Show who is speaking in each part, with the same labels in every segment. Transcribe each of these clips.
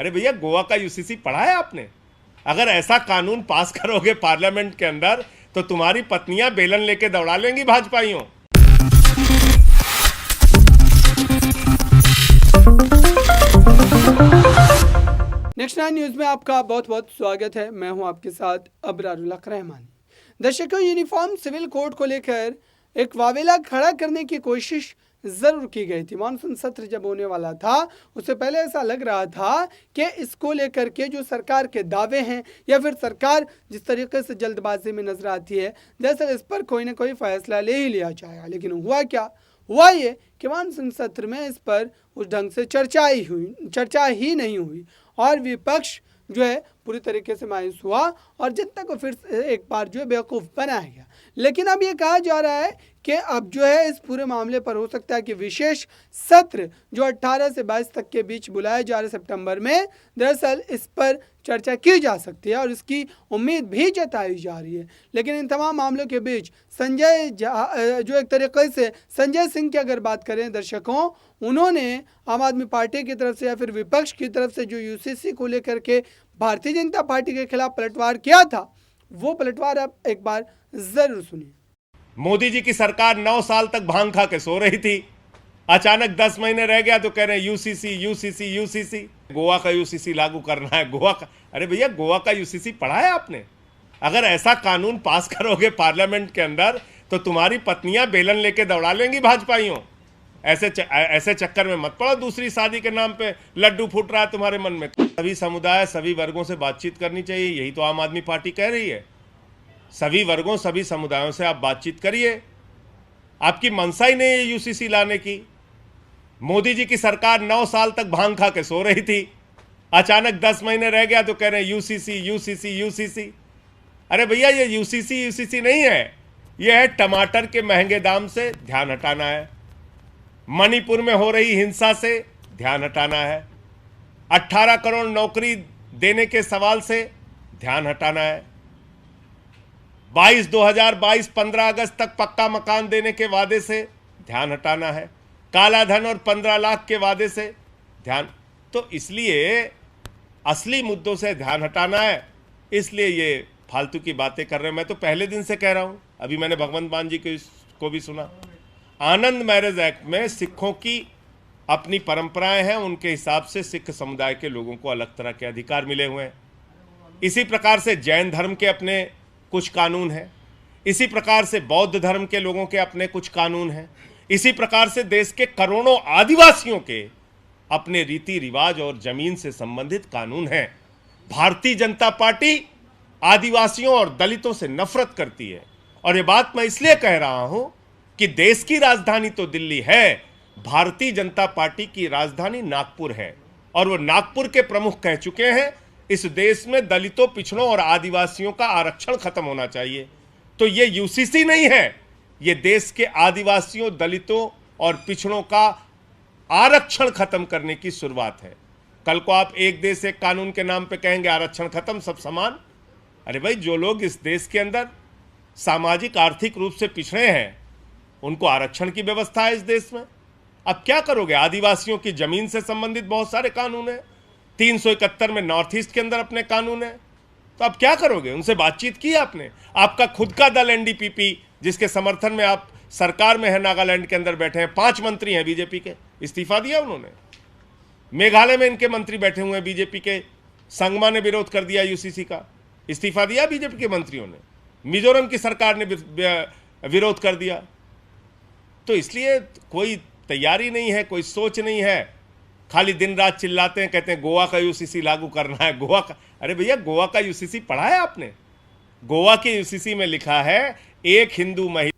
Speaker 1: अरे भैया, गोवा का यूसीसी पढ़ा है आपने? अगर ऐसा कानून पास करोगे पार्लियामेंट के अंदर तो तुम्हारी पत्नियां बेलन लेके दौड़ा लेंगी भाजपाइयों।
Speaker 2: नेक्स्ट 9 न्यूज में आपका बहुत बहुत स्वागत है। मैं हूं आपके साथ अबरारुल हक रहमान। दर्शकों, यूनिफॉर्म सिविल कोड को लेकर एक वावेला खड़ा करने की कोशिश जरूर की गई थी। मानसून सत्र जब होने वाला था उससे पहले ऐसा लग रहा था कि इसको लेकर के जो सरकार के दावे हैं या फिर सरकार जिस तरीके से जल्दबाजी में नजर आती है, दरअसल इस पर कोई ना कोई फैसला ले ही लिया जाएगा। लेकिन हुआ क्या? हुआ ये कि मानसून सत्र में इस पर उस ढंग से चर्चा ही नहीं हुई और विपक्ष जो है पूरी तरीके से मायूस हुआ और जनता को फिर एक बार जो है बेवकूफ़ बनाया गया। लेकिन अब ये कहा जा रहा है कि अब जो है इस पूरे मामले पर हो सकता है कि विशेष सत्र जो 18 से 22 तक के बीच बुलाया जा रहा है सितंबर में, दरअसल इस पर चर्चा की जा सकती है और इसकी उम्मीद भी जताई जा रही है। लेकिन इन तमाम मामलों के बीच संजय जो एक तरीके से संजय सिंह की अगर बात करें दर्शकों, उन्होंने आम आदमी पार्टी की तरफ से या फिर विपक्ष की तरफ से जो यूसीसी को लेकर के भारतीय जनता पार्टी के खिलाफ पलटवार किया था, वो पलटवार आप एक बार जरूर सुनिए।
Speaker 1: मोदी जी की सरकार 9 साल तक भांग खा के सो रही थी। अचानक 10 महीने रह गया तो कह रहे हैं यूसीसी यूसीसी यूसीसी। गोवा का यूसीसी लागू करना है, गोवा का। अरे भैया, गोवा का यूसीसी पढ़ा है आपने? अगर ऐसा कानून पास करोगे पार्लियामेंट के अंदर तो तुम्हारी पत्नियां बेलन लेके दौड़ा लेंगी भाजपाइयों। ऐसे चक्कर में मत पड़ो। दूसरी शादी के नाम पे लड्डू फूट रहा है तुम्हारे मन में। सभी समुदाय सभी वर्गों से बातचीत करनी चाहिए, यही तो आम आदमी पार्टी कह रही है। सभी वर्गों सभी समुदायों से आप बातचीत करिए। आपकी मंशा ही नहीं है यूसीसी लाने की। मोदी जी की सरकार 9 साल तक भांग खा के सो रही थी। अचानक 10 महीने रह गया तो कह रहे हैं यूसीसी यूसीसी यूसीसी। अरे भैया, ये यूसीसी यूसीसी नहीं है, ये है टमाटर के महंगे दाम से ध्यान हटाना है, मणिपुर में हो रही हिंसा से ध्यान हटाना है, 18 करोड़ नौकरी देने के सवाल से ध्यान हटाना है, 2022 15 अगस्त तक पक्का मकान देने के वादे से ध्यान हटाना है, काला धन और 15 लाख के वादे से ध्यान। तो इसलिए असली मुद्दों से ध्यान हटाना है, इसलिए ये फालतू की बातें कर रहे हैं। मैं तो पहले दिन से कह रहा हूं, अभी मैंने भगवंत मान जी को भी सुना। आनंद मैरिज एक्ट में सिखों की अपनी परंपराएं हैं, उनके हिसाब से सिख समुदाय के लोगों को अलग तरह के अधिकार मिले हुए हैं। इसी प्रकार से जैन धर्म के अपने कुछ कानून हैं, इसी प्रकार से बौद्ध धर्म के लोगों के अपने कुछ कानून हैं, इसी प्रकार से देश के करोड़ों आदिवासियों के अपने रीति रिवाज और जमीन से संबंधित कानून हैं। भारतीय जनता पार्टी आदिवासियों और दलितों से नफरत करती है और ये बात मैं इसलिए कह रहा हूं कि देश की राजधानी तो दिल्ली है, भारतीय जनता पार्टी की राजधानी नागपुर है और वो नागपुर के प्रमुख कह चुके हैं इस देश में दलितों, पिछड़ों और आदिवासियों का आरक्षण खत्म होना चाहिए। तो ये यूसीसी नहीं है, ये देश के आदिवासियों, दलितों और पिछड़ों का आरक्षण खत्म करने की शुरुआत है। कल को आप एक देश एक कानून के नाम पे कहेंगे आरक्षण खत्म, सब समान। अरे भाई, जो लोग इस देश के अंदर सामाजिक आर्थिक रूप से पिछड़े हैं उनको आरक्षण की व्यवस्था है इस देश में। अब क्या करोगे? आदिवासियों की जमीन से संबंधित बहुत सारे कानून हैं, 371 में नॉर्थ ईस्ट के अंदर अपने कानून है। तो अब क्या करोगे? उनसे बातचीत की आपने? आपका खुद का दल एनडीपीपी, जिसके समर्थन में आप सरकार में है, नागालैंड के अंदर बैठे हैं, 5 मंत्री हैं बीजेपी के, इस्तीफा दिया उन्होंने। मेघालय में इनके मंत्री बैठे हुए हैं बीजेपी के, संगमा ने विरोध कर दिया यूसीसी का, इस्तीफा दिया बीजेपी के मंत्रियों ने। मिजोरम की सरकार ने विरोध कर दिया। तो इसलिए कोई तैयारी नहीं है, कोई सोच नहीं है, खाली दिन रात चिल्लाते हैं, कहते हैं गोवा का यूसीसी लागू करना है, गोवा का। अरे भैया, गोवा का यूसीसी पढ़ा है आपने? गोवा के यूसीसी में लिखा है एक हिंदू महिला।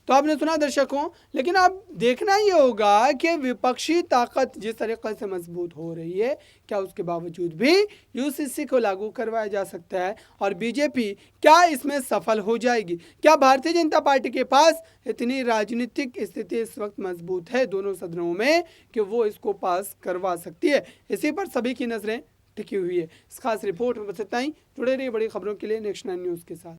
Speaker 2: तो आपने सुना दर्शकों, लेकिन अब देखना ये होगा कि विपक्षी ताकत जिस तरीके से मजबूत हो रही है, क्या उसके बावजूद भी यूसीसी को लागू करवाया जा सकता है और बीजेपी क्या इसमें सफल हो जाएगी? क्या भारतीय जनता पार्टी के पास इतनी राजनीतिक स्थिति इस वक्त मजबूत है दोनों सदनों में कि वो इसको पास करवा सकती है? इसी पर सभी की नजरें टिकी हुई है। इस खास रिपोर्ट में बस इतना ही। जुड़े रहिए बड़ी खबरों के लिए नेक्स्ट 9 न्यूज़ के साथ।